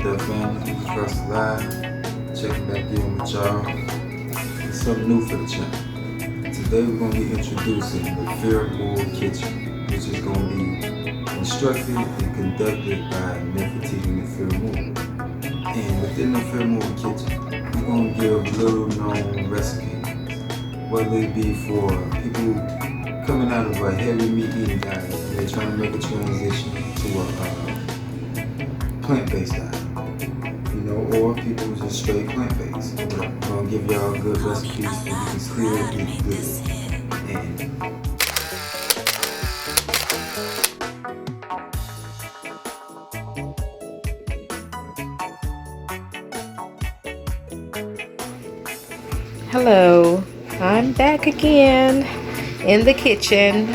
there, family? This is Versali. Checking back in with y'all. It's something new for the channel. Today we're going to be introducing the Nefermul Kitchen, which is going to be instructed and conducted by Nefertiti Nefermul. And within the Nefermul Kitchen, we're going to give little known recipes, whether it be for people coming out of a heavy meat eating diet and they're trying to make a transition to a plant-based diet, or people who just straight plant-based. I'm gonna give y'all good recipes so you can still eat good. And hello, I'm back again in the kitchen.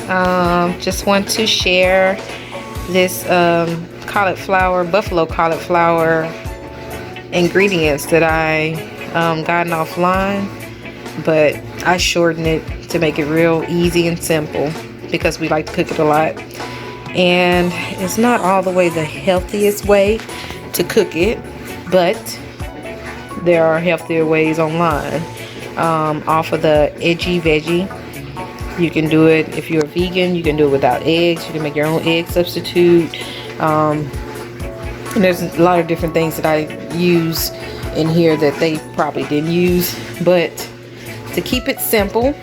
Just want to share this buffalo cauliflower ingredients that I gotten offline, but I shorten it to make it real easy and simple because we like to cook it a lot, and it's not all the way the healthiest way to cook it, but there are healthier ways online. Off of the edgy veggie, you can do it if you're a vegan. You can do it without eggs. You can make your own egg substitute. And there's a lot of different things that I use in here that they probably didn't use, but to keep it simple,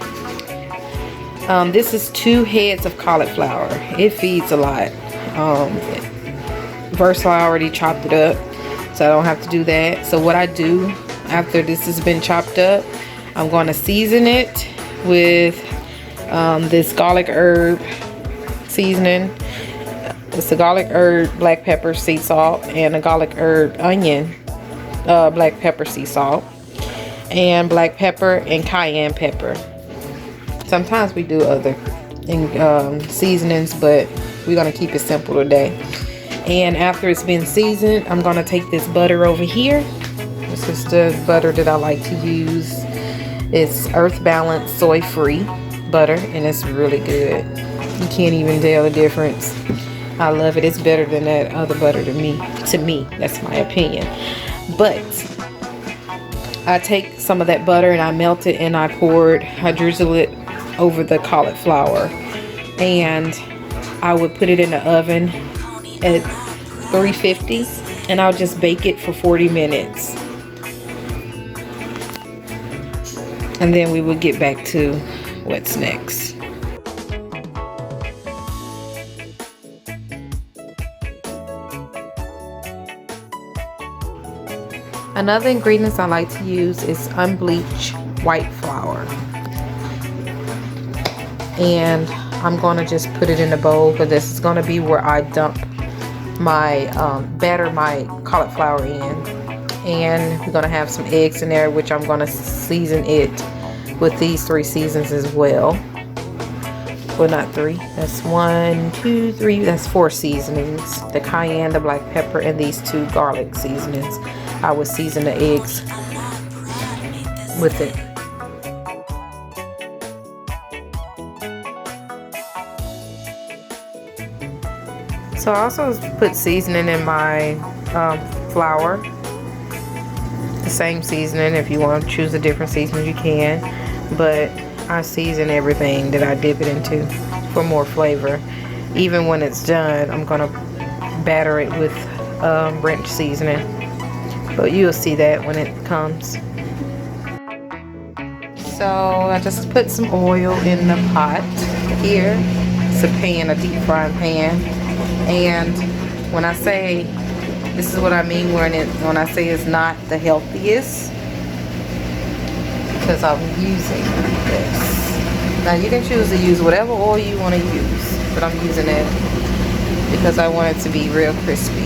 this is 2 heads of cauliflower. It feeds a lot. Versali already chopped it up, so I don't have to do that. So what I do after this has been chopped up, I'm going to season it with this garlic herb seasoning. It's a garlic herb, black pepper, sea salt, and a garlic herb, onion, black pepper, sea salt, and black pepper and cayenne pepper. Sometimes we do other seasonings, but we're going to keep it simple today. And after it's been seasoned, I'm going to take this butter over here. This is the butter that I like to use. It's Earth Balance soy free butter, and it's really good. You can't even tell the difference. I love it. It's better than that other butter to me. That's my opinion. But I take some of that butter and I melt it and I drizzle it over the cauliflower, and I would put it in the oven at 350, and I'll just bake it for 40 minutes. And then we will get back to what's next. Another ingredient I like to use is unbleached white flour. And I'm going to just put it in a bowl, because this is going to be where I dump my, batter my cauliflower in. And we're going to have some eggs in there, which I'm going to season it with these 3 seasons as well. Well, not 3. That's 1, 2, 3. That's 4 seasonings. The cayenne, the black pepper, and these 2 garlic seasonings. I would season the eggs with it. So I also put seasoning in my flour. The same seasoning. If you want to choose a different seasoning, you can, but I season everything that I dip it into for more flavor. Even when it's done, I'm gonna batter it with ranch seasoning, but you'll see that when it comes. So I just put some oil in the pot here. It's a pan, a deep frying pan, and when I say, this is what I mean when I say it's not the healthiest, because I'm using this. Now you can choose to use whatever oil you want to use, but I'm using it because I want it to be real crispy.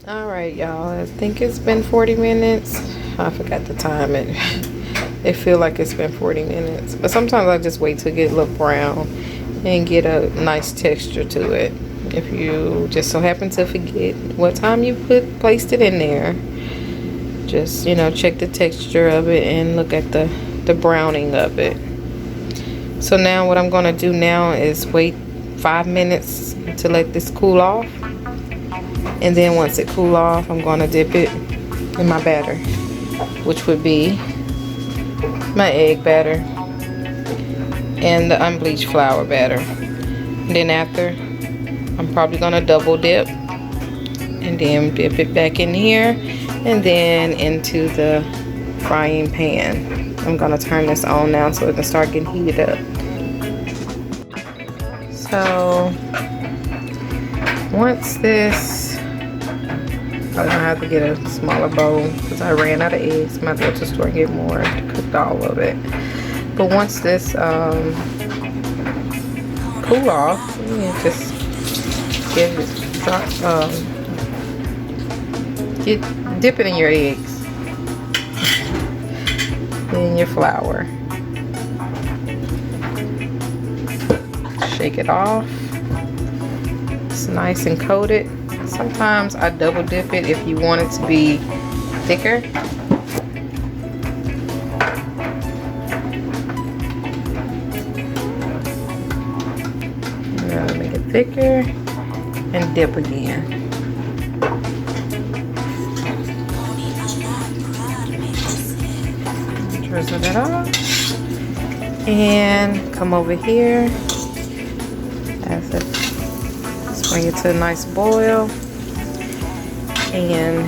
Alright y'all, I think it's been 40 minutes. I forgot to time it. It feels like it's been 40 minutes. But sometimes I just wait till it get a little brown and get a nice texture to it. If you just so happen to forget what time you placed it in there, just check the texture of it and look at the browning of it. So now what I'm going to do now is wait 5 minutes to let this cool off, And then once it cool off, I'm gonna dip it in my batter, which would be my egg batter and the unbleached flour batter. And then after, I'm probably gonna double dip and then dip it back in here and then into the frying pan. I'm gonna turn this on now so it can start getting heated up. So once this, I'm gonna have to get a smaller bowl because I ran out of eggs. I'm gonna go to the store and get more to cook all of it. But once this cool off, you just give it dip it in your eggs, in your flour, shake it off. It's nice and coated. Sometimes I double dip it if you want it to be thicker. Now make it thicker and dip again. Drizzle that off and come over here. Let's bring it to a nice boil, and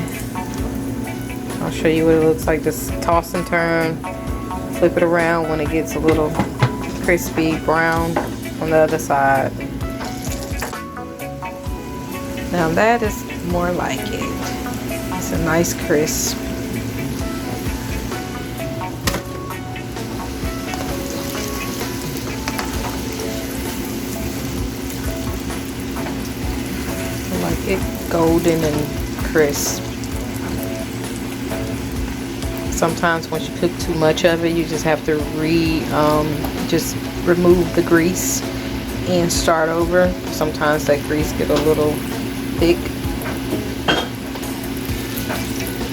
I'll show you what it looks like. Just toss and turn, flip it around when it gets a little crispy brown on the other side. Now that is more like it. It's a nice crisp. Like it golden and crisp. Sometimes once you cook too much of it, you just have to just remove the grease and start over. Sometimes that grease get a little thick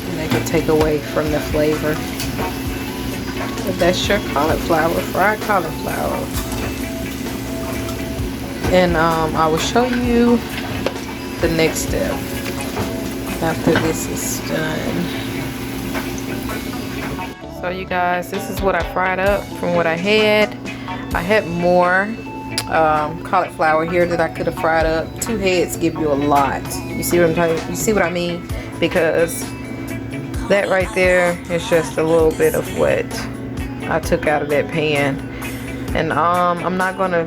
and that can take away from the flavor. But that's your cauliflower, fried cauliflower. And I will show you the next step after this is done. So you guys, this is what I fried up from what I had. I had more cauliflower here that I could have fried up. 2 heads give you a lot. You see what I'm talking? You see what I mean? Because that right there is just a little bit of what I took out of that pan. And I'm not gonna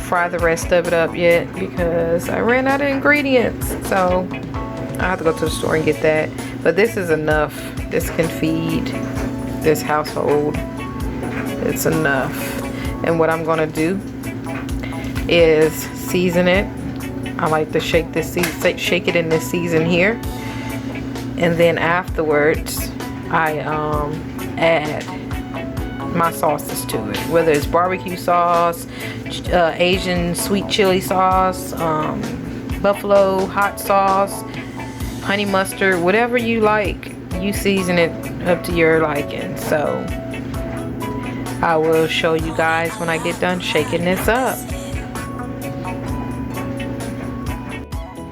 fry the rest of it up yet because I ran out of ingredients, so I have to go to the store and get that. But this is enough. This can feed this household. It's enough. And what I'm gonna do is season it. I like to shake it in this season here, and then afterwards I add my sauces to it, whether it's barbecue sauce, Asian sweet chili sauce, buffalo hot sauce, honey mustard, whatever you like. You season it up to your liking. So I will show you guys when I get done shaking this up.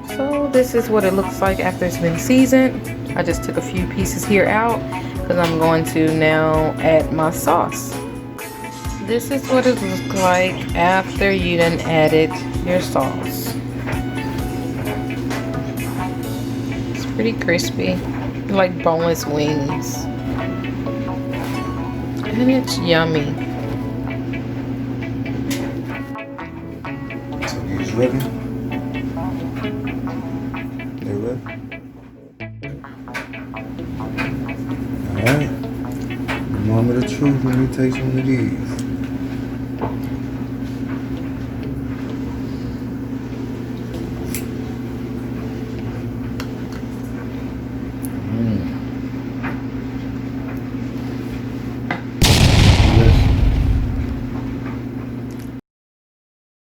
So this is what it looks like after it's been seasoned. I just took a few pieces here out because I'm going to now add my sauce. This is what it looks like after you done added your sauce. It's pretty crispy, like boneless wings, and it's yummy. So these ready? They ready? Alright. Moment of truth when we take some of these.